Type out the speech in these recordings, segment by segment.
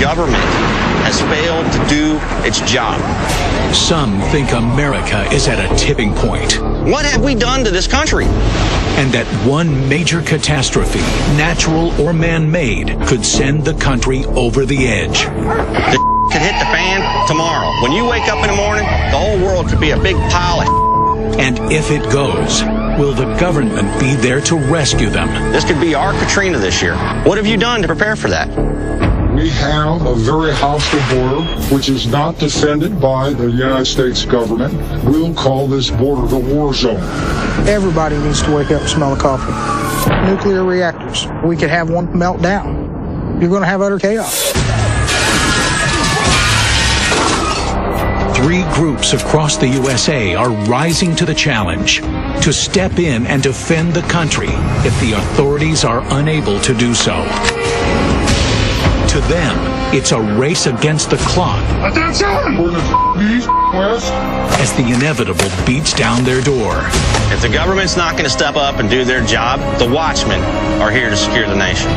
government has failed to do its job. Some think America is at a tipping point. What have we done to this country? And that one major catastrophe, natural or man-made, could send the country over the edge. This could hit the fan tomorrow. When you wake up in the morning, the whole world could be a big pile of And if it goes, will the government be there to rescue them? This could be our Katrina this year. What have you done to prepare for that? We have a very hostile border, which is not defended by the United States government. We'll call this border the war zone. Everybody needs to wake up and smell the coffee. Nuclear reactors. We could have one melt down. You're going to have utter chaos. 3 groups across the USA are rising to the challenge to step in and defend the country if the authorities are unable to do so. To them, it's a race against the clock. Attention! We're in the east, west. As the inevitable beats down their door. If the government's not going to step up and do their job, the watchmen are here to secure the nation.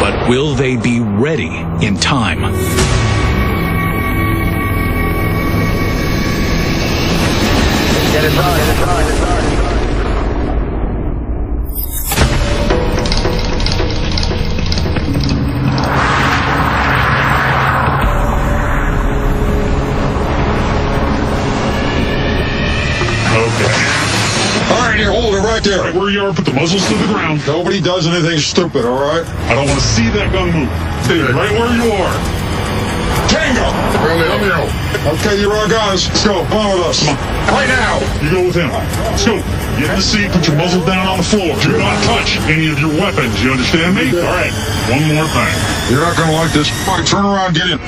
But will they be ready in time? Get it done, get it done, get it done. You hold it right there. Right where you are, put the muzzles to the ground. Nobody does anything stupid, all right? I don't want to see that gun move. Stay right where you are. Tango! Romeo. Okay, you're our guys. Let's go. Come on with us. Come on. Right now. You go with him. Let's go. Get in the seat, put your muzzle down on the floor. Do not touch any of your weapons. You understand me? All right. One more thing. You're not going to like this. All right, turn around, get in.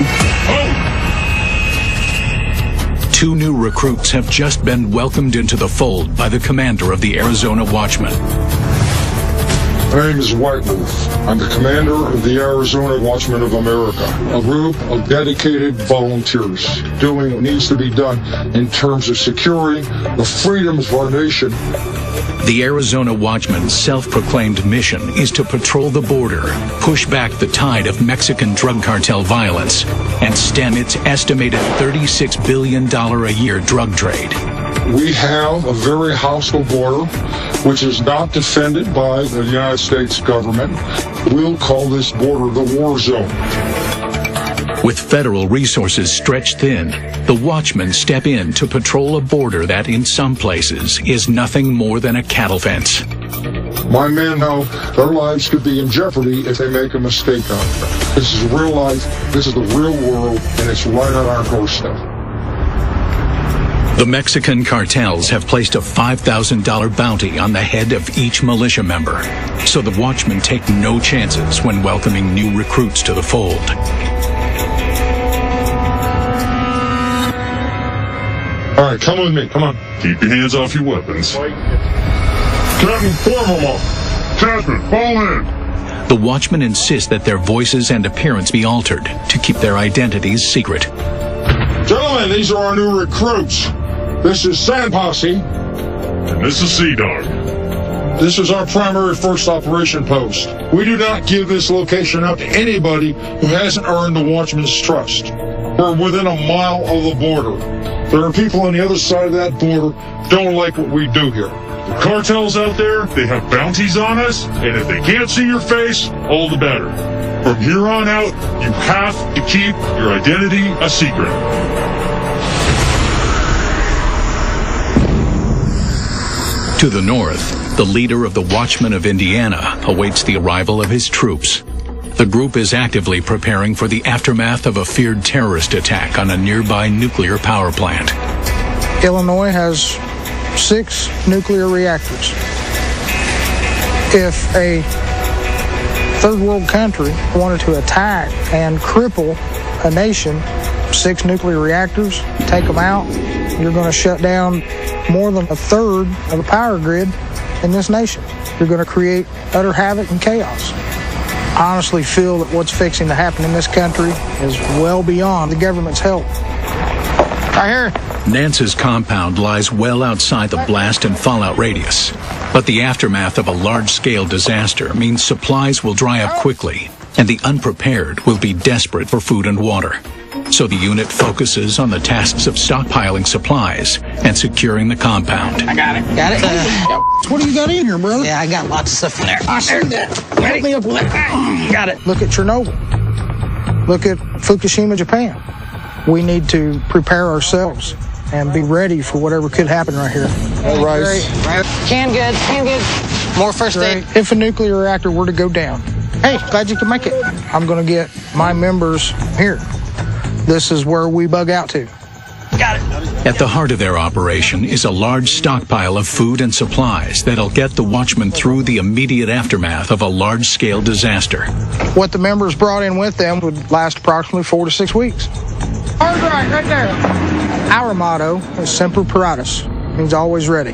Oh! 2 new recruits have just been welcomed into the fold by the commander of the Arizona Watchmen. My name is White Wolf. I'm the commander of the Arizona Watchmen of America, a group of dedicated volunteers doing what needs to be done in terms of securing the freedoms of our nation. The Arizona Watchmen's self-proclaimed mission is to patrol the border, push back the tide of Mexican drug cartel violence, and stem its estimated $36 billion a year drug trade. We have a very hostile border, which is not defended by the United States government. We'll call this border the war zone. With federal resources stretched thin, the Watchmen step in to patrol a border that in some places is nothing more than a cattle fence. My men know their lives could be in jeopardy if they make a mistake on it. This is real life, this is the real world, and it's right on our doorstep. The Mexican cartels have placed a $5,000 bounty on the head of each militia member, so the Watchmen take no chances when welcoming new recruits to the fold. All right, come with me, come on. Keep your hands off your weapons. Captain, form them up. Jasmine, fall in. The Watchmen insist that their voices and appearance be altered to keep their identities secret. Gentlemen, these are our new recruits. This is Sand Posse. And this is Sea Dog. This is our primary first operation post. We do not give this location up to anybody who hasn't earned the Watchman's trust. We're within a mile of the border. There are people on the other side of that border who don't like what we do here. The cartels out there, they have bounties on us, and if they can't see your face, all the better. From here on out, you have to keep your identity a secret. To the north, the leader of the Watchmen of Indiana awaits the arrival of his troops. The group is actively preparing for the aftermath of a feared terrorist attack on a nearby nuclear power plant. Illinois has 6 nuclear reactors. If a third world country wanted to attack and cripple a nation, 6 nuclear reactors, take them out, you're going to shut down more than a third of the power grid in this nation. You're going to create utter havoc and chaos. I honestly feel that what's fixing to happen in this country is well beyond the government's help. Right here. Nance's compound lies well outside the blast and fallout radius, but the aftermath of a large-scale disaster means supplies will dry up quickly, and the unprepared will be desperate for food and water. So the unit focuses on the tasks of stockpiling supplies and securing the compound. I got it. Got it? What do you got in here, brother? Yeah, I got lots of stuff in there. I see that. Help me up with that. Got it. Look at Chernobyl. Look at Fukushima, Japan. We need to prepare ourselves and be ready for whatever could happen right here. All right. Can good. More first aid. If a nuclear reactor were to go down, hey, glad you could make it. I'm going to get my members here. This is where we bug out to. Got it. At the heart of their operation is a large stockpile of food and supplies that'll get the Watchmen through the immediate aftermath of a large-scale disaster. What the members brought in with them would last approximately 4 to 6 weeks. Hard right there. Our motto is Semper Paratus, means always ready.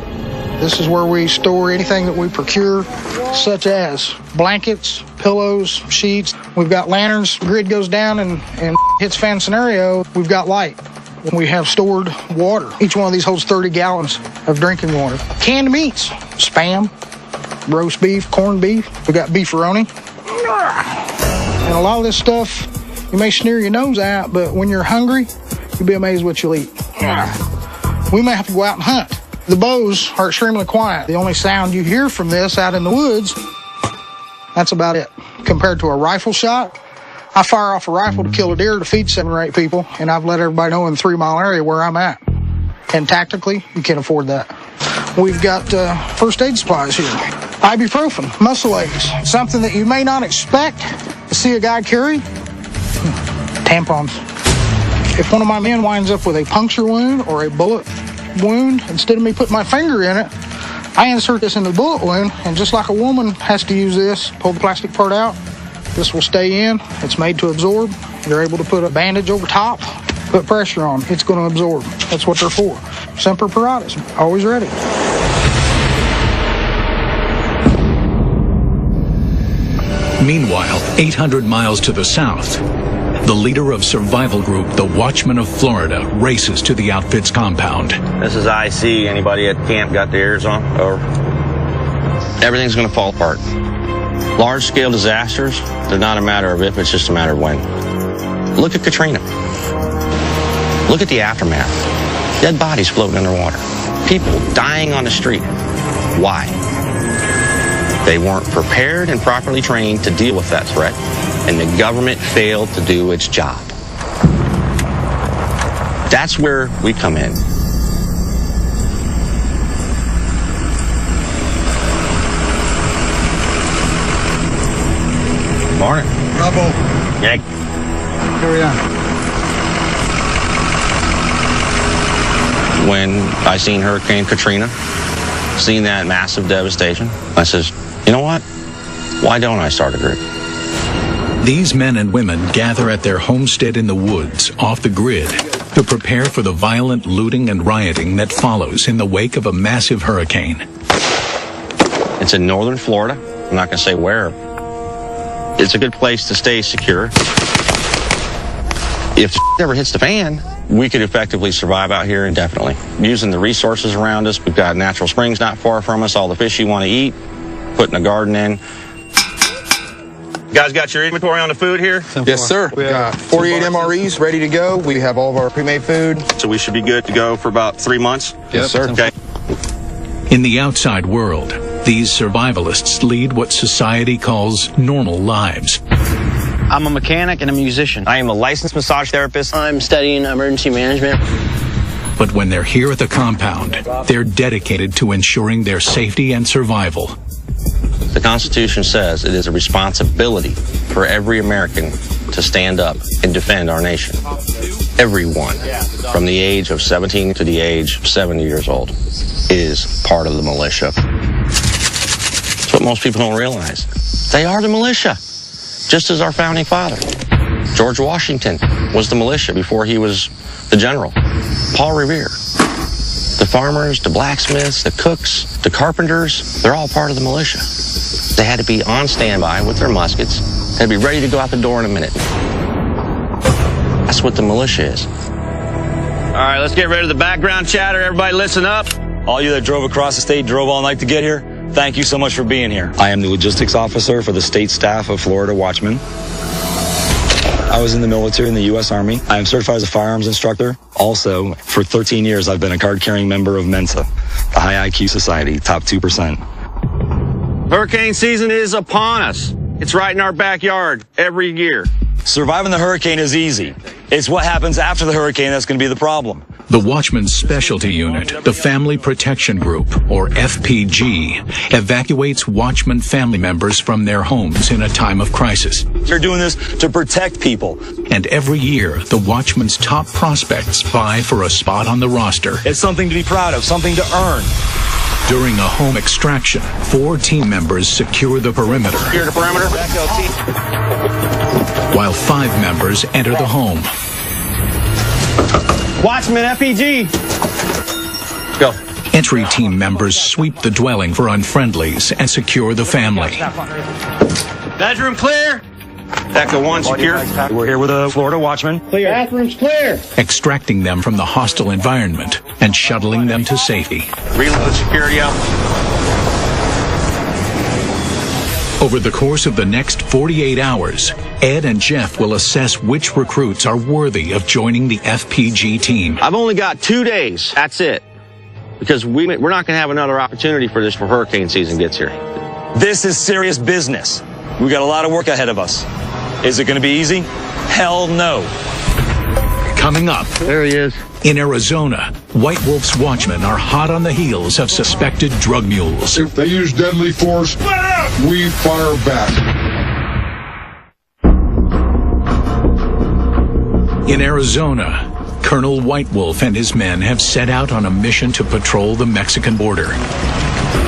This is where we store anything that we procure, such as blankets, pillows, sheets. We've got lanterns. Grid goes down and hits fan scenario. We've got light. We have stored water. Each one of these holds 30 gallons of drinking water. Canned meats, Spam, roast beef, corned beef. We got beefaroni. And a lot of this stuff, you may sneer your nose at, but when you're hungry, you'll be amazed what you'll eat. We may have to go out and hunt. The bows are extremely quiet. The only sound you hear from this out in the woods, that's about it. Compared to a rifle shot, I fire off a rifle to kill a deer to feed 7 or 8 people, and I've let everybody know in the 3-mile area where I'm at. And tactically, you can't afford that. We've got first aid supplies here. Ibuprofen, muscle aches, something that you may not expect to see a guy carry. Tampons. If one of my men winds up with a puncture wound or a bullet wound, instead of me putting my finger in it, I insert this in the bullet wound, and just like a woman has to use this, pull the plastic part out, this will stay in. It's made to absorb. You're able to put a bandage over top, put pressure on. It's going to absorb. That's what they're for. Semper Paratus, always ready. Meanwhile, 800 miles to the south, the leader of survival group, the Watchmen of Florida, races to the outfit's compound. This is IC. Anybody at camp got their ears on? Over. Everything's going to fall apart. Large-scale disasters, they're not a matter of if, it's just a matter of when. Look at Katrina. Look at the aftermath. Dead bodies floating underwater. People dying on the street. Why? They weren't prepared and properly trained to deal with that threat, and the government failed to do its job. That's where we come in. Morning. Bravo. Yeah. Carry on. When I seen Hurricane Katrina, seen that massive devastation, I says, you know what? Why don't I start a group? These men and women gather at their homestead in the woods, off the grid, to prepare for the violent looting and rioting that follows in the wake of a massive hurricane. It's in northern Florida. I'm not going to say where. It's a good place to stay secure. If it ever hits the fan, we could effectively survive out here indefinitely. Using the resources around us, we've got natural springs not far from us, all the fish you want to eat, putting a garden in. You guys got your inventory on the food here? Yes, sir. We got 48 MREs ready to go. We have all of our pre-made food. So we should be good to go for about 3 months? Yes, sir. Okay. In the outside world, these survivalists lead what society calls normal lives. I'm a mechanic and a musician. I am a licensed massage therapist. I'm studying emergency management. But when they're here at the compound, they're dedicated to ensuring their safety and survival. The Constitution says it is a responsibility for every American to stand up and defend our nation. Everyone, from the age of 17 to the age of 70 years old, is part of the militia. That's what most people don't realize. They are the militia, just as our founding father. George Washington was the militia before he was the general. Paul Revere. The farmers, the blacksmiths, the cooks, the carpenters, they're all part of the militia. They had to be on standby with their muskets. They'd be ready to go out the door in a minute. That's what the militia is. All right, let's get rid of the background chatter. Everybody listen up. All you that drove across the state, drove all night to get here, thank you so much for being here. I am the logistics officer for the state staff of Florida Watchmen. I was in the military in the U.S. Army. I am certified as a firearms instructor. Also, for 13 years, I've been a card-carrying member of Mensa, the high IQ society, top 2%. Hurricane season is upon us. It's right in our backyard every year. Surviving the hurricane is easy. It's what happens after the hurricane that's going to be the problem. The Watchmen's Specialty Unit, the Family Protection Group, or FPG, evacuates Watchman family members from their homes in a time of crisis. You're doing this to protect people. And every year, the Watchmen's top prospects vie for a spot on the roster. It's something to be proud of, something to earn. During a home extraction, 4 team members secure the perimeter. Secure the perimeter. While 5 members enter the home. Watchman FPG. Go. Entry team members sweep the dwelling for unfriendlies and secure the family. Bedroom clear. Echo 1 secure. We're here with a Florida Watchman. Clear. Bathroom's clear. Extracting them from the hostile environment and shuttling them to safety. Reload security out. Over the course of the next 48 hours, Ed and Jeff will assess which recruits are worthy of joining the FPG team. I've only got 2 days. That's it. Because we're not going to have another opportunity for this for hurricane season gets here. This is serious business. We got a lot of work ahead of us. Is it going to be easy? Hell no. Coming up. There he is. In Arizona, White Wolf's watchmen are hot on the heels of suspected drug mules. If they use deadly force, we fire back. In Arizona, Colonel White Wolf and his men have set out on a mission to patrol the Mexican border,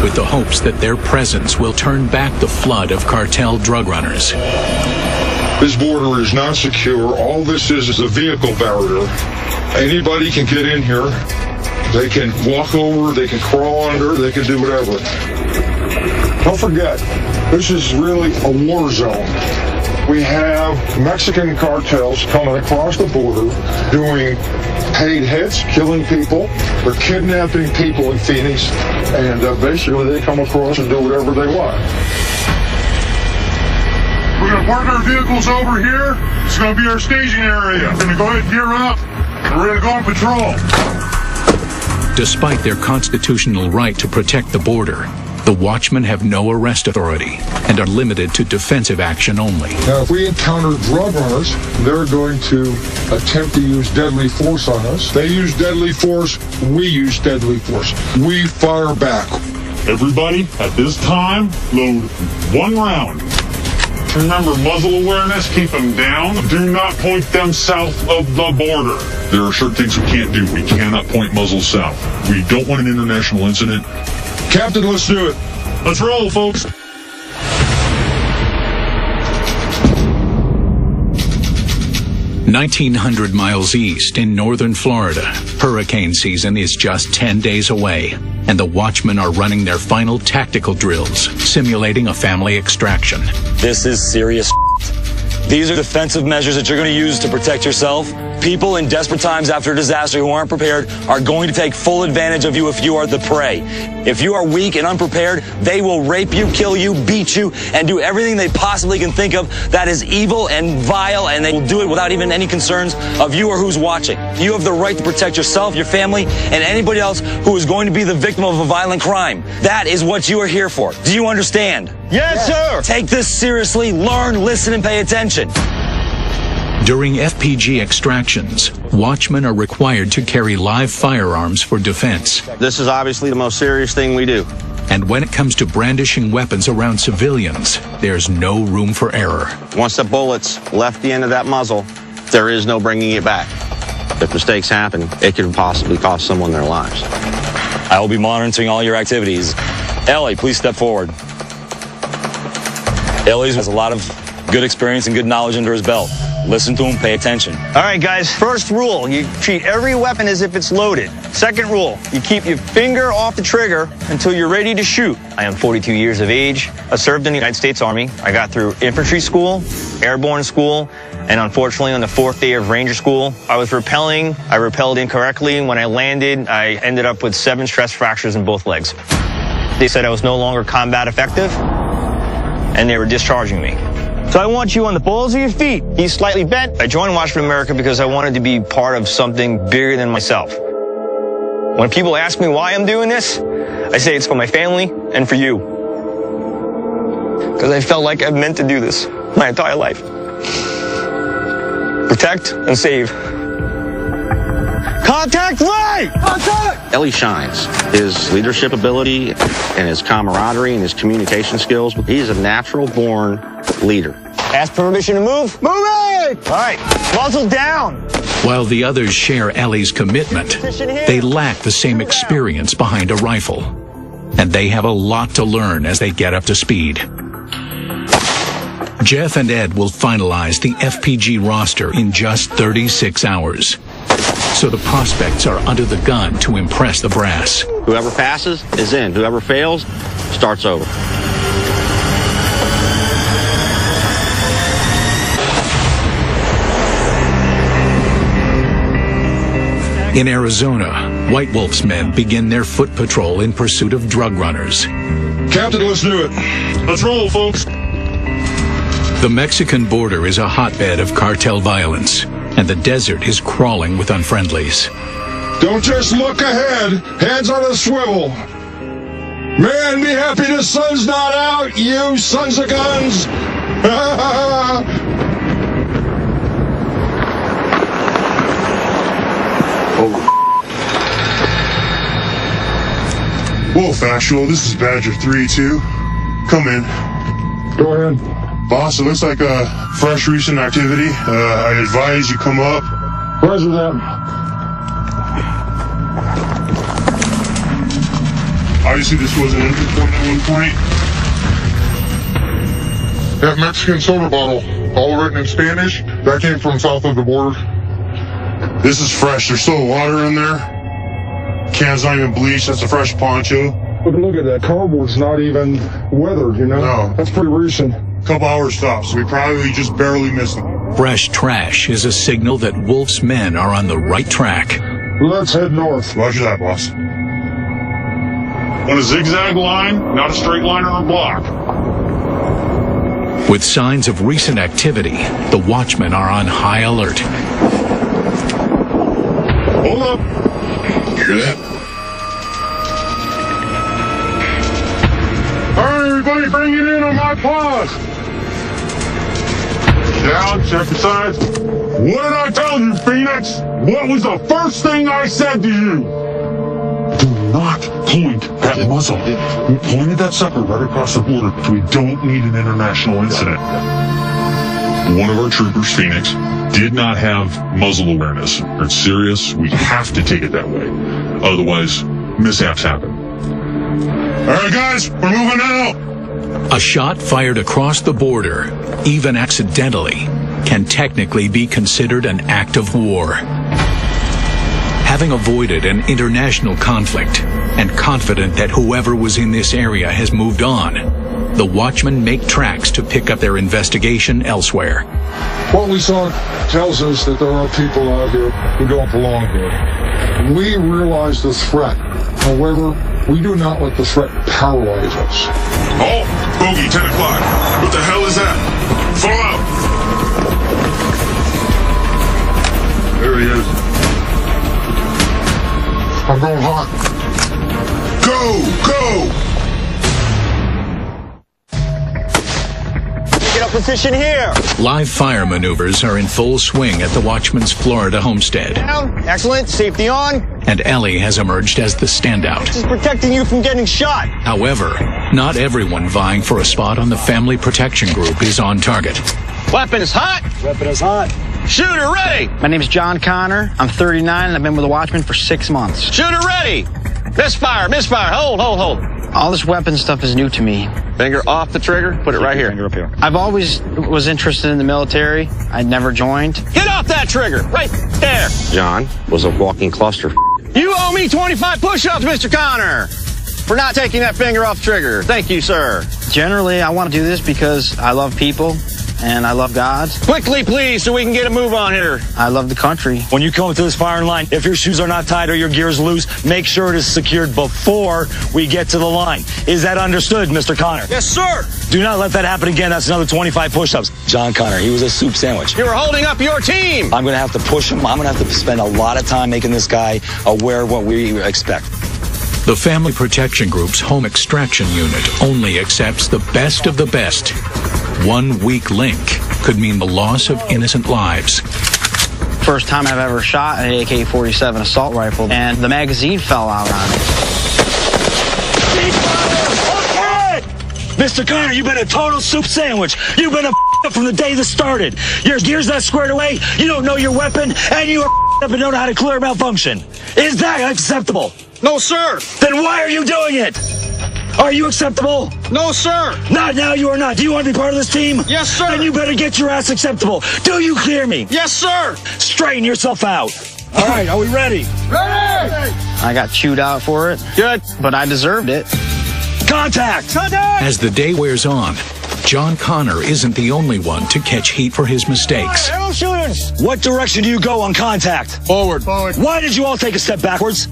with the hopes that their presence will turn back the flood of cartel drug runners. This border is not secure. All this is a vehicle barrier. Anybody can get in here. They can walk over, they can crawl under, they can do whatever. Don't forget, this is really a war zone. We have Mexican cartels coming across the border doing paid hits, killing people. They're kidnapping people in Phoenix, and basically they come across and do whatever they want. We're going to park our vehicles over here. It's going to be our staging area. We're going to go ahead and gear up. We're going to go on patrol. Despite their constitutional right to protect the border, the Watchmen have no arrest authority and are limited to defensive action only. Now, if we encounter drug runners, they're going to attempt to use deadly force on us. They use deadly force, we use deadly force. We fire back. Everybody, at this time, load 1 round. Remember, muzzle awareness, keep them down. Do not point them south of the border. There are certain things we can't do. We cannot point muzzles south. We don't want an international incident. Captain, let's do it. Let's roll, folks. 1,900 miles east in northern Florida, hurricane season is just 10 days away, and the Watchmen are running their final tactical drills, simulating a family extraction. This is serious. These are defensive measures that you're going to use to protect yourself. People in desperate times after a disaster who aren't prepared are going to take full advantage of you if you are the prey. If you are weak and unprepared, they will rape you, kill you, beat you, and do everything they possibly can think of that is evil and vile, and they will do it without even any concerns of you or who's watching. You have the right to protect yourself, your family, and anybody else who is going to be the victim of a violent crime. That is what you are here for. Do you understand? Yes, sir. Take this seriously, learn, listen, and pay attention. During FPG extractions, Watchmen are required to carry live firearms for defense. This is obviously the most serious thing we do. And when it comes to brandishing weapons around civilians, there's no room for error. Once the bullet's left the end of that muzzle, there is no bringing it back. If mistakes happen, it can possibly cost someone their lives. I will be monitoring all your activities. Ellie, please step forward. Ellie has a lot of good experience and good knowledge under his belt. Listen to him, pay attention. All right, guys, first rule, you treat every weapon as if it's loaded. Second rule, you keep your finger off the trigger until you're ready to shoot. I am 42 years of age. I served in the United States Army. I got through infantry school, airborne school, and unfortunately on the 4th day of Ranger school, I was rappelling. I rappelled incorrectly. When I landed, I ended up with 7 stress fractures in both legs. They said I was no longer combat effective, and they were discharging me. So I want you on the balls of your feet. He's slightly bent. I joined Watchmen America because I wanted to be part of something bigger than myself. When people ask me why I'm doing this, I say it's for my family and for you. Because I felt like I've meant to do this my entire life. Protect and save. Contact right! Contact! Ellie shines. His leadership ability and his camaraderie and his communication skills. He's a natural-born leader. Ask permission to move. Move it! All right, muzzle down. While the others share Ellie's commitment, they lack the same experience behind a rifle. And they have a lot to learn as they get up to speed. Jeff and Ed will finalize the FPG roster in just 36 hours. So the prospects are under the gun to impress the brass. Whoever passes is in. Whoever fails starts over. In Arizona, White Wolf's men begin their foot patrol in pursuit of drug runners. Captain, let's do it. Let's roll, folks. The Mexican border is a hotbed of cartel violence, and the desert is crawling with unfriendlies. Don't just look ahead. Hands on a swivel. Man, be happy the sun's not out, you sons of guns. Wolf Actual, this is Badger 3-2. Come in. Go ahead. Boss, it looks like a fresh recent activity. I advise you come up. Roger that. Obviously, this was an entry point at one point. That Mexican soda bottle, all written in Spanish, that came from south of the border. This is fresh. There's still water in there. Can's not even bleached. That's a fresh poncho. But look at that. Cardboard's not even weathered, you know? No. That's pretty recent. Couple hours stops. We probably just barely missed them. Fresh trash is a signal that Wolf's men are on the right track. Let's head north. Roger that, boss. On a zigzag line, not a straight line or a block. With signs of recent activity, the watchmen are on high alert. Hold up. Hear that? All right, everybody, bring it in on my paws. Down, check the sides. What did I tell you, Phoenix? What was the first thing I said to you? Do not point that muzzle. We pointed that sucker right across the border. We don't need an international incident. One of our troopers, Phoenix, did not have muzzle awareness. It's serious. We have to take it that way. Otherwise, mishaps happen. All right, guys, we're moving out. A shot fired across the border, even accidentally, can technically be considered an act of war. Having avoided an international conflict and confident that whoever was in this area has moved on, the watchmen make tracks to pick up their investigation elsewhere. What we saw tells us that there are people out here who don't belong here. We realize the threat. However, we do not let the threat paralyze us. Oh, bogey, 10 o'clock. What the hell is that? Fall out. There he is. I'm going hot. Go, go. Get up position here. Live fire maneuvers are in full swing at the watchman's Florida homestead, Down. Excellent. Safety on. and Ellie has emerged as the standout. This is protecting you from getting shot. However, not everyone vying for a spot on the family protection group is on target. Weapon is hot. Weapon is hot. Shooter ready. My name is John Connor. I'm 39 and I've been with the Watchmen for 6 months. Shooter ready. Misfire, misfire. Hold, hold, hold. All this weapon stuff is new to me. Finger off the trigger. Put it right here. Finger up here. I've always was interested in the military. I'd never joined. Get off that trigger. Right there. John was a walking cluster. You owe me 25 push-ups, Mr. Connor, for not taking that finger off the trigger. Thank you, sir. Generally, I want to do this because I love people and I love God. Quickly, please, so we can get a move on here. I love the country. When you come to this firing line, if your shoes are not tied or your gear is loose, make sure it is secured before we get to the line. Is that understood, Mr. Connor? Yes, sir. Do not let that happen again. That's another 25 push-ups. John Connor, he was a soup sandwich. You were holding up your team. I'm going to have to push him. I'm going to have to spend a lot of time making this guy aware of what we expect. The Family Protection Group's Home Extraction Unit only accepts the best of the best. One weak link could mean the loss of innocent lives. First time I've ever shot an AK-47 assault rifle, and the magazine fell out on it. Okay! Mr. Connor, you've been a total soup sandwich. You've been a up from the day this started. Your gear's not squared away, you don't know your weapon, and you are up and don't know how to clear malfunction. Is that acceptable? No, sir. Then why are you doing it? Are you acceptable? No, sir. Not now, you are not. Do you want to be part of this team? Yes, sir. Then you better get your ass acceptable. Do you hear me? Yes, sir. Straighten yourself out. All right, are we ready? Ready! I got chewed out for it. Good. But I deserved it. Contact! Contact! As the day wears on, John Connor isn't the only one to catch heat for his mistakes. Arrow shooters! What direction do you go on contact? Forward. Why did you all take a step backwards?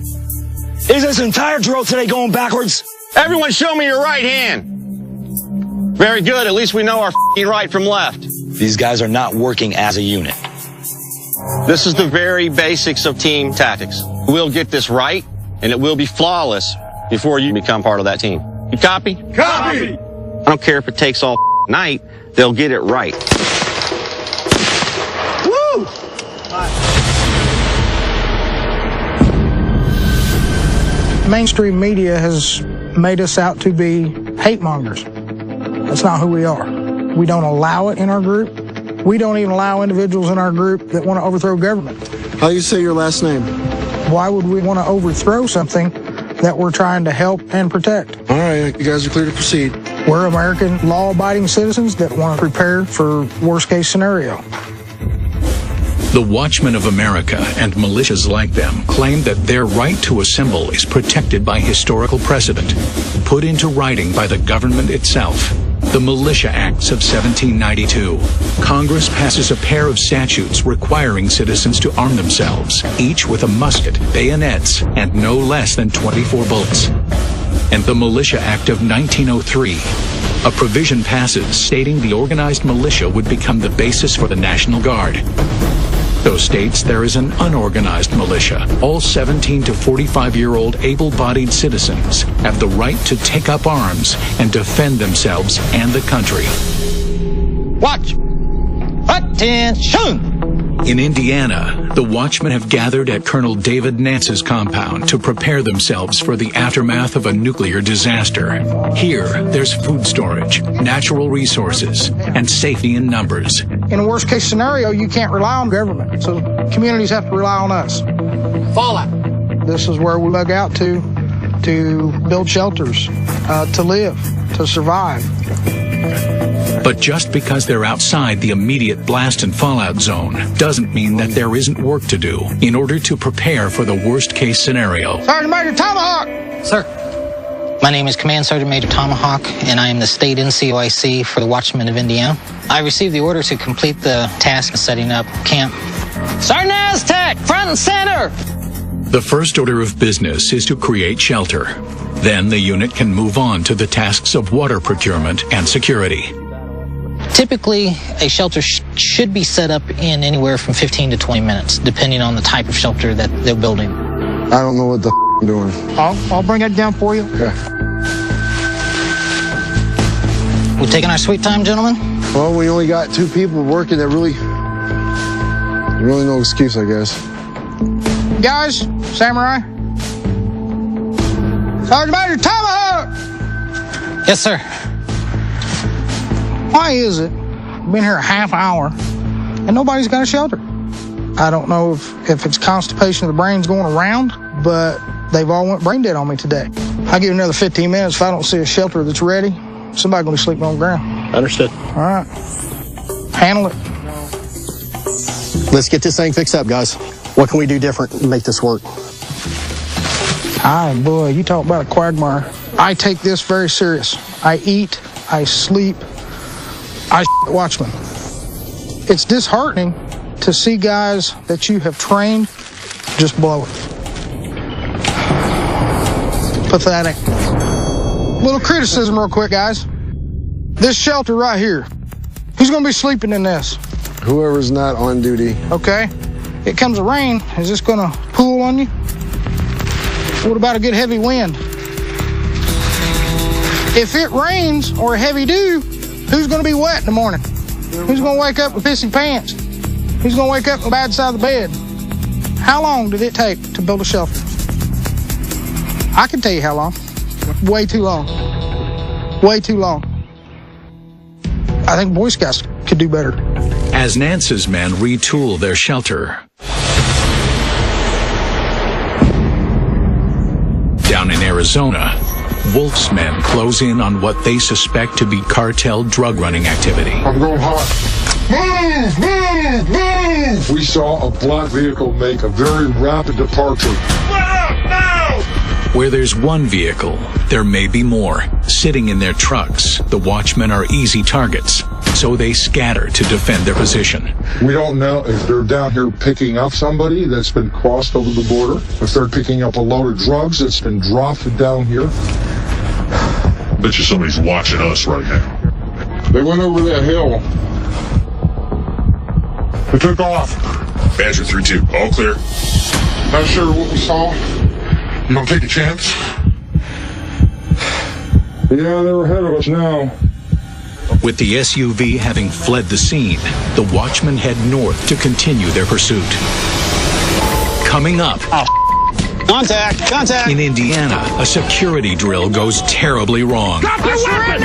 Is this entire drill today going backwards? Everyone show me your right hand. Very good. At least we know our right from left. These guys are not working as a unit. This is the very basics of team tactics. We'll get this right, and it will be flawless before you become part of that team. You copy? Copy! I don't care if it takes all night, they'll get it right. Woo! Mainstream media has made us out to be hate mongers. That's not who we are. We don't allow it in our group. We don't even allow individuals in our group that want to overthrow government. How do you say your last name? Why would we want to overthrow something that we're trying to help and protect? All right, you guys are clear to proceed. We're American law-abiding citizens that want to prepare for worst-case scenario. The Watchmen of America and militias like them claim that their right to assemble is protected by historical precedent, put into writing by the government itself. The Militia Acts of 1792. Congress passes a pair of statutes requiring citizens to arm themselves, each with a musket, bayonets, and no less than 24 bullets. And the Militia Act of 1903. A provision passes stating the organized militia would become the basis for the National Guard. Though states there is an unorganized militia. All 17 to 45-year-old able-bodied citizens have the right to take up arms and defend themselves and the country. Watch! Attention! In Indiana, the Watchmen have gathered at Colonel David Nance's compound to prepare themselves for the aftermath of a nuclear disaster. Here, there's food storage, natural resources, and safety in numbers. In a worst-case scenario, you can't rely on government, so communities have to rely on us. Fallout. This is where we bug out to build shelters, to live, to survive. But just because they're outside the immediate blast and fallout zone doesn't mean that there isn't work to do in order to prepare for the worst-case scenario. Sergeant Major Tomahawk! Sir. My name is Command Sergeant Major Tomahawk, and I am the state NCOIC for the Watchmen of Indiana. I received the order to complete the task of setting up camp. Sergeant Aztec, front and center! The first order of business is to create shelter. Then the unit can move on to the tasks of water procurement and security. Typically, a shelter should be set up in anywhere from 15 to 20 minutes, depending on the type of shelter that they're building. I don't know what the I'm doing. I'll bring it down for you. Okay. We're taking our sweet time, gentlemen? Well, we only got 2 people working. That really no excuse, I guess. Guys, Samurai. Sergeant Major Tomahawk! Yes, sir. Why is it I've been here a half hour and nobody's got a shelter? I don't know if it's constipation of the brains going around, but they've all went brain dead on me today. I'll give you another 15 minutes. If I don't see a shelter that's ready, somebody's going to be sleeping on the ground. Understood. All right. Handle it. Let's get this thing fixed up, guys. What can we do different to make this work? Aye, boy, you talk about a quagmire. I take this very serious. I eat, I sleep, I Watchmen. It's disheartening to see guys that you have trained just blow it. Pathetic. Little criticism real quick, guys. This shelter right here, who's going to be sleeping in this? Whoever's not on duty. Okay. It comes a rain, is this going to pool on you? What about a good heavy wind? If it rains or a heavy dew, who's going to be wet in the morning? Who's going to wake up with pissy pants? Who's going to wake up on the bad side of the bed? How long did it take to build a shelter? I can tell you how long. Way too long. Way too long. I think Boy Scouts could do better. As Nance's men retool their shelter, down in Arizona, Wolf's men close in on what they suspect to be cartel drug running activity. I'm going hot. Move! Move! Move! We saw a black vehicle make a very rapid departure. Where there's one vehicle, there may be more. Sitting in their trucks, the watchmen are easy targets, so they scatter to defend their position. We don't know if they're down here picking up somebody that's been crossed over the border, if they're picking up a load of drugs that's been dropped down here. Bet you somebody's watching us right now. They went over that hill. They took off. Badger 3-2, all clear. Not sure what we saw. You don't take a chance? Yeah, they're ahead of us now. With the SUV having fled the scene, the watchmen head north to continue their pursuit. Coming up. Contact! Contact! In Indiana, a security drill goes terribly wrong. Drop your weapon!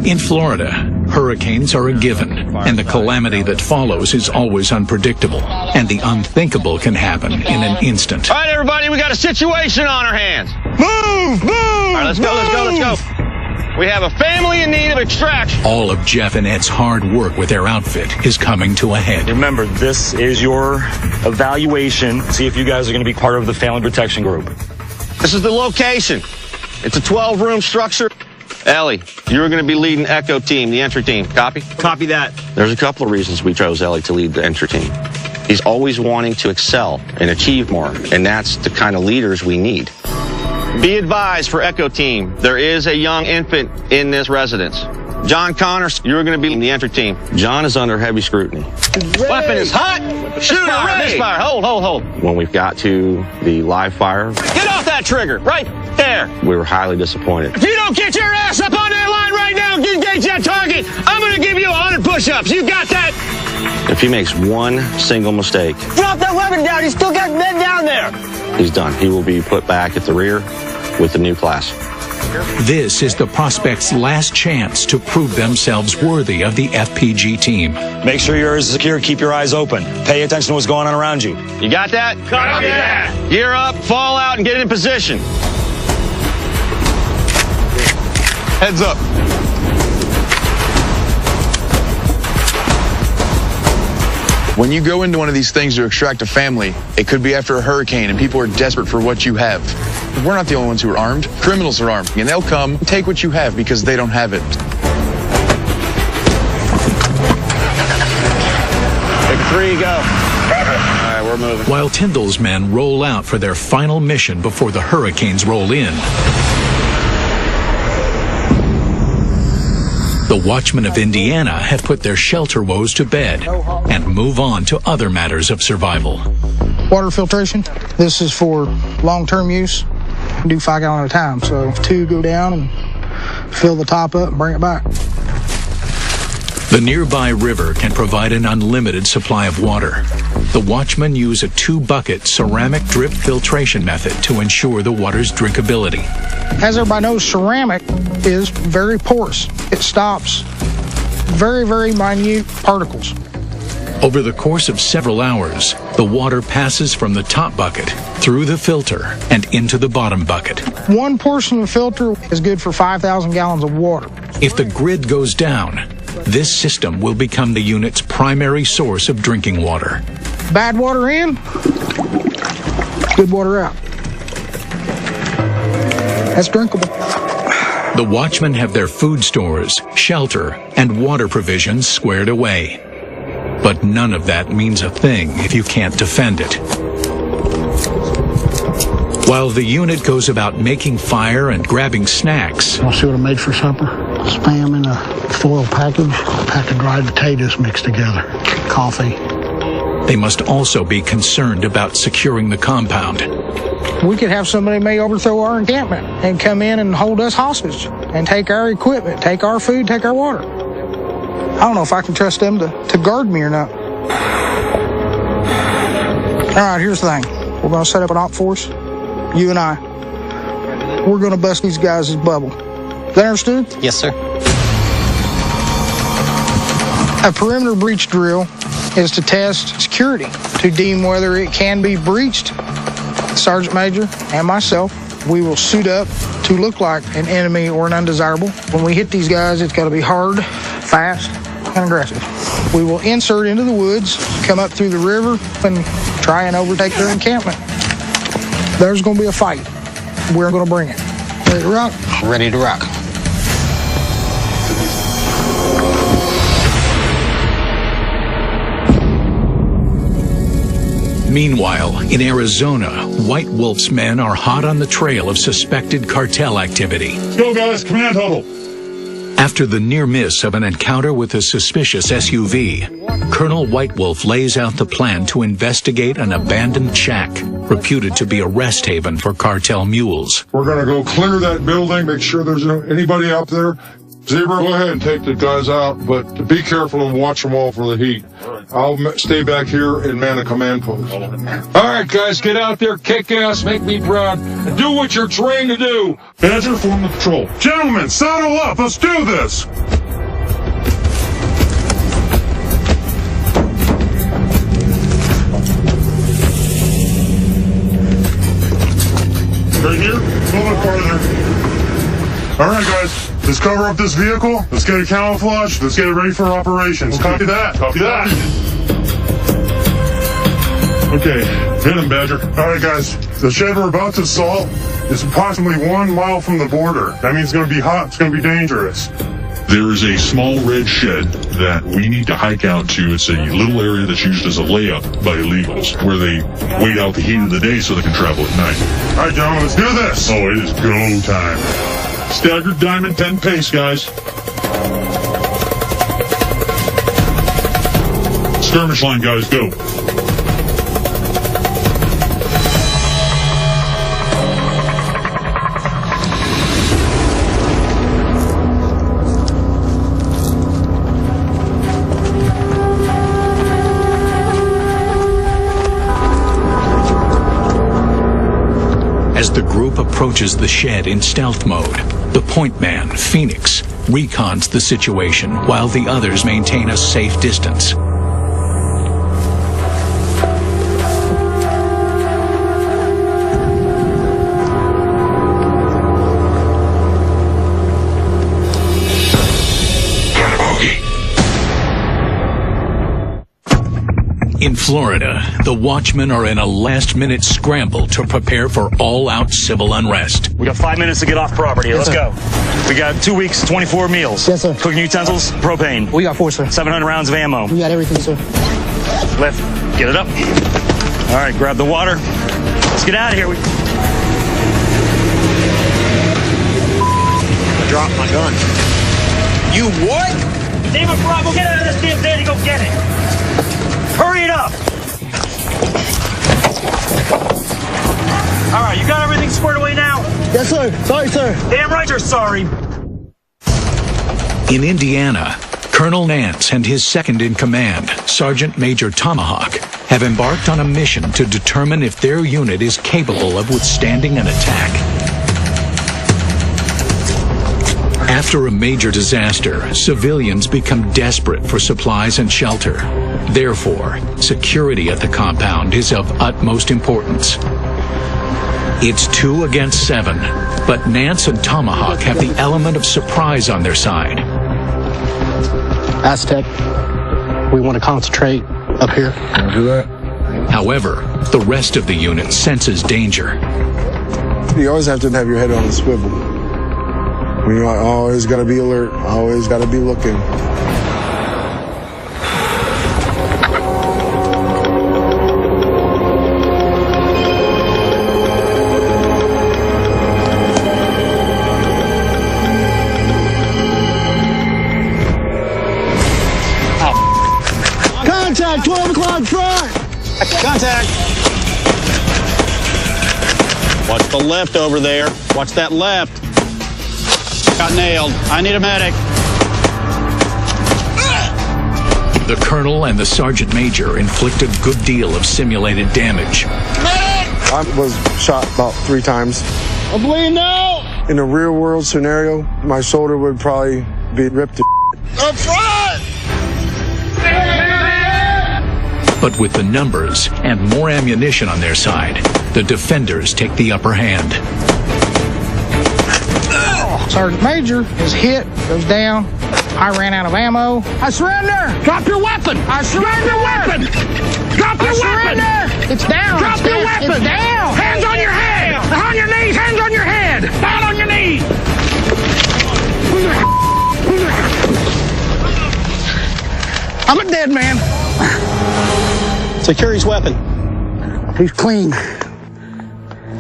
In Florida, hurricanes are a given, and the calamity that follows is always unpredictable, and the unthinkable can happen in an instant. All right, everybody, we got a situation on our hands. Move! Move! All right, let's go, let's go, let's go. We have a family in need of extraction. All of Jeff and Ed's hard work with their outfit is coming to a head. Remember, this is your evaluation. See if you guys are going to be part of the family protection group. This is the location. It's a 12-room structure. Ellie, you're going to be leading Echo Team, the entry team. Copy? Copy that. There's a couple of reasons we chose Ellie to lead the entry team. He's always wanting to excel and achieve more, and that's the kind of leaders we need. Be advised for Echo Team, there is a young infant in this residence. John Connors, you're going to be in the entry team. John is under heavy scrutiny. Weapon is hot. Shoot her, misfire. Hold. When we got to the live fire, Get off that trigger, right there. we were highly disappointed. If you don't get your ass up on that line right now and engage that target, I'm going to give you 100 push-ups. You got that? If he makes one single mistake, Drop that weapon down. You still got men down there. he's done. He will be put back at the rear with the new class. This is the prospects' last chance to prove themselves worthy of the FPG team. Make sure you're secure. Keep your eyes open. Pay attention to what's going on around you. You got that? Copy that. Gear up, fall out, and get in position. Heads up. When you go into one of these things to extract a family, it could be after a hurricane and people are desperate for what you have. We're not the only ones who are armed. Criminals are armed, and they'll come and take what you have because they don't have it. Take 3, go. All right, we're moving. While Tyndall's men roll out for their final mission before the hurricanes roll in, the watchmen of Indiana have put their shelter woes to bed and move on to other matters of survival. Water filtration. This is for long-term use. We do 5 gallons at a time, so 2 go down and fill the top up and bring it back. The nearby river can provide an unlimited supply of water. The watchmen use a 2-bucket ceramic drip filtration method to ensure the water's drinkability. As everybody knows, ceramic is very porous. It stops very, very minute particles. Over the course of several hours, the water passes from the top bucket through the filter and into the bottom bucket. 1 portion of the filter is good for 5,000 gallons of water. If the grid goes down, this system will become the unit's primary source of drinking water. Bad water in, good water out. That's drinkable. The watchmen have their food stores, shelter, and water provisions squared away. But none of that means a thing if you can't defend it. While the unit goes about making fire and grabbing snacks, I'll see what I made for supper. Spam in a foil package, a pack of dried potatoes mixed together, coffee. they must also be concerned about securing the compound. We could have somebody may overthrow our encampment and come in and hold us hostage and take our equipment, take our food, take our water. I don't know if I can trust them to guard me or not. All right, here's the thing. We're going to set up an op force, you and I. We're going to bust these guys' bubble. Is that understood? Yes, sir. A perimeter breach drill is to test security, to deem whether it can be breached. Sergeant Major and myself, we will suit up to look like an enemy or an undesirable. When we hit these guys, it's got to be hard, fast, and aggressive. We will insert into the woods, come up through the river, and try and overtake their encampment. There's going to be a fight. We're going to bring it. Ready to rock? Ready to rock. Meanwhile, in Arizona, White Wolf's men are hot on the trail of suspected cartel activity. Let's go, guys. Command huddle. After the near miss of an encounter with a suspicious SUV, Colonel White Wolf lays out the plan to investigate an abandoned shack, reputed to be a rest haven for cartel mules. We're going to go clear that building, make sure there's anybody out there. Zebra, go ahead and take the guys out, but be careful and watch them all for the heat. I'll stay back here and man a command post. All right, guys, get out there, kick ass, make me proud, and do what you're trained to do. Badger, form the patrol. Gentlemen, saddle up. Let's do this. Right here, a little bit farther. All right, guys, let's cover up this vehicle. Let's get it camouflaged. Let's get it ready for operations. Okay. Copy that. Copy that. Okay, hit him, Badger. All right, guys, the shed we're about to assault is approximately 1 mile from the border. That means it's going to be hot. It's going to be dangerous. There is a small red shed that we need to hike out to. It's a little area that's used as a layup by illegals, where they wait out the heat of the day so they can travel at night. All right, gentlemen, let's do this. Oh, it is go time. Staggered diamond 10 pace, guys. Skirmish line, guys, go. As the group approaches the shed in stealth mode, the point man, Phoenix, recons the situation while the others maintain a safe distance. In Florida, the Watchmen are in a last-minute scramble to prepare for all-out civil unrest. We got 5 minutes to get off property. Let's go. We got 2 weeks, 24 meals. Yes, sir. Cooking utensils, propane. We got 4, sir. 700 rounds of ammo. We got everything, sir. Lift. Get it up. All right, grab the water. Let's get out of here. I dropped my gun. You what? David Bravo, get out of this damn thing and go get it. Hurry it up! All right, you got everything squared away now? Yes, sir. Sorry, sir. Damn right you're sorry. In Indiana, Colonel Nance and his second-in-command, Sergeant Major Tomahawk, have embarked on a mission to determine if their unit is capable of withstanding an attack. After a major disaster, civilians become desperate for supplies and shelter. Therefore, security at the compound is of utmost importance. It's 2 against 7, but Nance and Tomahawk have the element of surprise on their side. Aztec, we want to concentrate up here. Do that. However, the rest of the unit senses danger. You always have to have your head on the swivel. We always got to be alert, always got to be looking. Contact, 12 o'clock front! Contact! Watch the left over there. Watch that left. Got nailed. I need a medic. The colonel and the sergeant major inflict a good deal of simulated damage. I was shot about 3 times. I'm bleeding out! In a real world scenario, my shoulder would probably be ripped to Up front! But with the numbers and more ammunition on their side, the defenders take the upper hand. Sergeant Major is hit, goes down. I ran out of ammo. I surrender! Drop your weapon! I surrender! Drop your weapon! Drop your weapon! It's down! Drop it's your down. weapon! It's down! Hands on your head! On your knees! Hands on your head! Down on your knees! I'm a dead man. Secure his weapon. He's clean.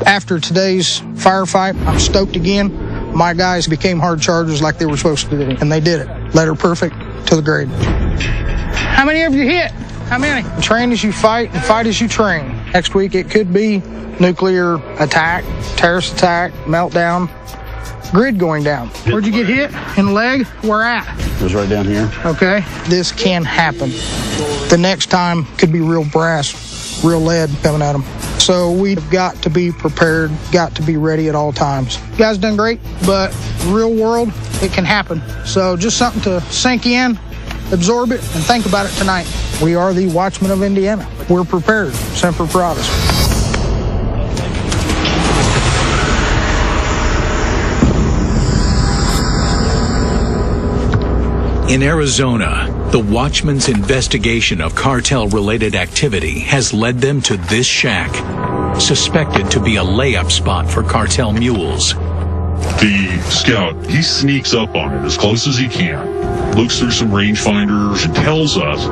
After today's firefight, I'm stoked again. My guys became hard chargers like they were supposed to do, and they did it. Letter perfect to the grade. How many of you hit? How many? Train as you fight and fight as you train. Next week it could be nuclear attack, terrorist attack, meltdown, grid going down. Where'd you get hit? In the leg? Where at? It was right down here. Okay. This can happen. The next time could be real brass, real lead coming at them. So we've got to be prepared, got to be ready at all times. You guys done great, but real world, it can happen. So just something to sink in, absorb it, and think about it tonight. We are the Watchmen of Indiana. We're prepared. Semper Paratus. In Arizona, the Watchmen's investigation of cartel-related activity has led them to this shack, suspected to be a layup spot for cartel mules. The scout, he sneaks up on it as close as he can, looks through some rangefinders, and tells us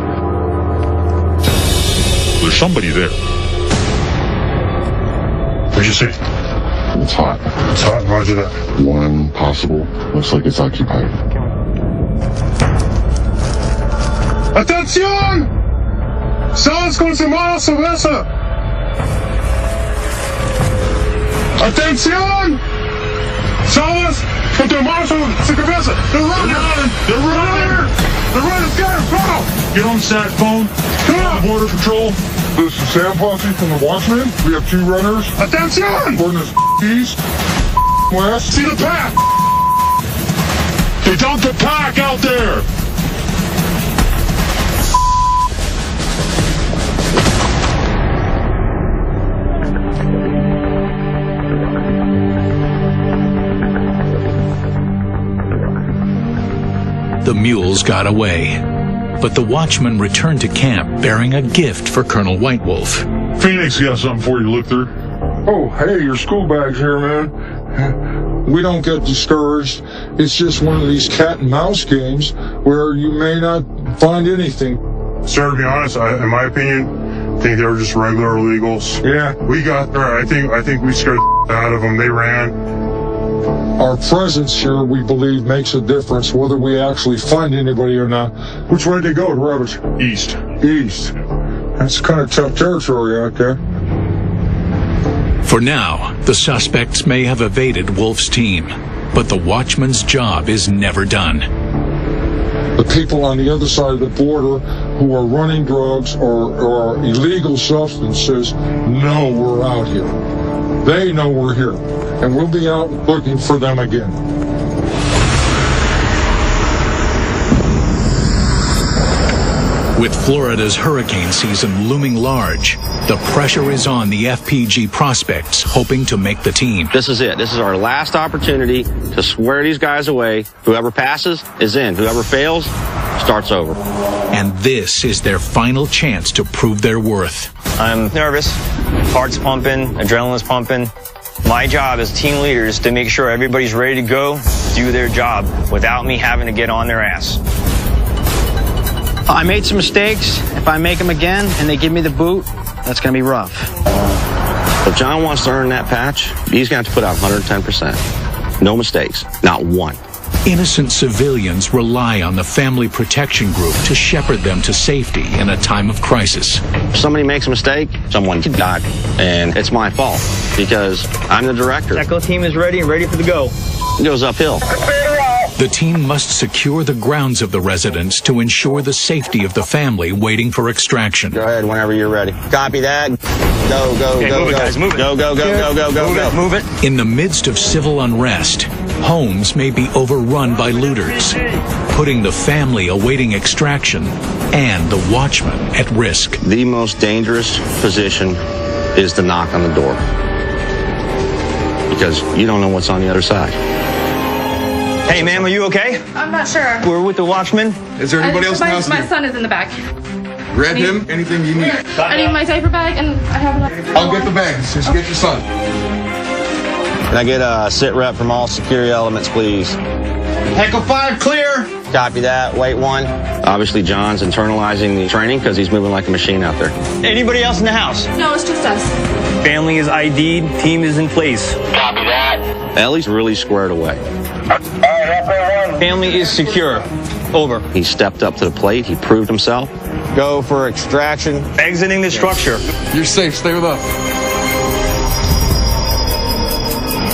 there's somebody there. What'd you say? It's hot. It's hot, roger that. One possible. Looks like it's occupied. ¡Atención! ¡Salas con su mano cerveza! ¡Atención! ¡Salas con tu mano su cabeza! They're running! They're running! They're running! Get him! Follow! Get on sat phone. Come on, Border Patrol. This is Sam Posse from the Watchmen. We have 2 runners. Attention! According to east, west. See the pack! They dumped the pack out there! The mules got away, but the Watchmen returned to camp bearing a gift for Colonel White Wolf. Phoenix got something for you to look through. Oh, hey, your school bag's here, man. We don't get discouraged. It's just one of these cat and mouse games where you may not find anything. Sir, to be honest, in my opinion, I think they were just regular illegals. Yeah. We got there. I think we scared the out of them. They ran. Our presence here, we believe, makes a difference whether we actually find anybody or not. Which way did they go, Roberts? East. East. That's kind of tough territory out there. For now, the suspects may have evaded Wolf's team, but the Watchman's job is never done. The people on the other side of the border who are running drugs or illegal substances know we're out here. They know we're here, and we'll be out looking for them again. With Florida's hurricane season looming large, the pressure is on the FPG prospects hoping to make the team. This is it. This is our last opportunity to swear these guys away. Whoever passes is in. Whoever fails starts over. And this is their final chance to prove their worth. I'm nervous. Heart's pumping, adrenaline's pumping. My job as team leader is to make sure everybody's ready to go do their job without me having to get on their ass. I made some mistakes. If I make them again and they give me the boot, that's going to be rough. If John wants to earn that patch, he's going to have to put out 110%. No mistakes, not one. Innocent civilians rely on the Family Protection Group to shepherd them to safety in a time of crisis. If somebody makes a mistake, someone could die. And it's my fault because I'm the director. Echo team is ready and ready for the go. It goes uphill. The team must secure the grounds of the residence to ensure the safety of the family waiting for extraction. Go ahead whenever you're ready. Copy that. Go, go, okay, go, move go. It, guys, move it. Go, go, go, go, go, go, go. Move it. In the midst of civil unrest, homes may be overrun by looters, putting the family awaiting extraction and the watchman at risk. The most dangerous position is to knock on the door because you don't know what's on the other side. Hey, ma'am, are you okay? I'm not sure. We're with the watchman. Is there anybody else in the house? My son is in the back. Grab him. Anything you need. I need my diaper bag and I have enough. I'll get the bags. Just get your son. Can I get a sit rep from all security elements, please? Echo 5, clear. Copy that. Wait 1. Obviously, John's internalizing the training because he's moving like a machine out there. Anybody else in the house? No, it's just us. Family is ID'd. Team is in place. Copy that. Ellie's really squared away. Family is secure. Over. He stepped up to the plate. He proved himself. Go for extraction. Exiting the structure. You're safe. Stay with us.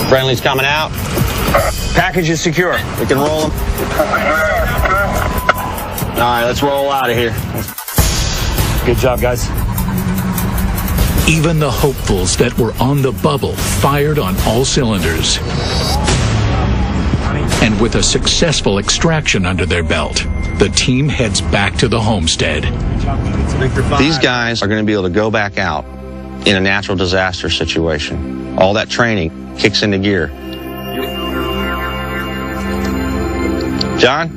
Friendly's coming out. Package is secure. We can roll them. All right, let's roll out of here. Good job, guys. Even the hopefuls that were on the bubble fired on all cylinders. And with a successful extraction under their belt, the team heads back to the homestead. These guys are going to be able to go back out in a natural disaster situation. All that training kicks into gear. John,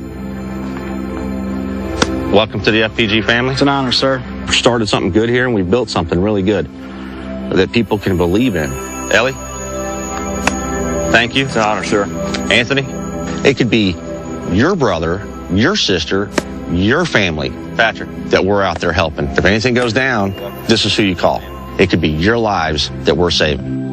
welcome to the FPG family. It's an honor, sir. We started something good here, and we built something really good that people can believe in. Ellie, thank you. It's an honor, sir. Anthony, it could be your brother, your sister, your family, Patrick, that we're out there helping. If anything goes down, this is who you call. It could be your lives that we're saving.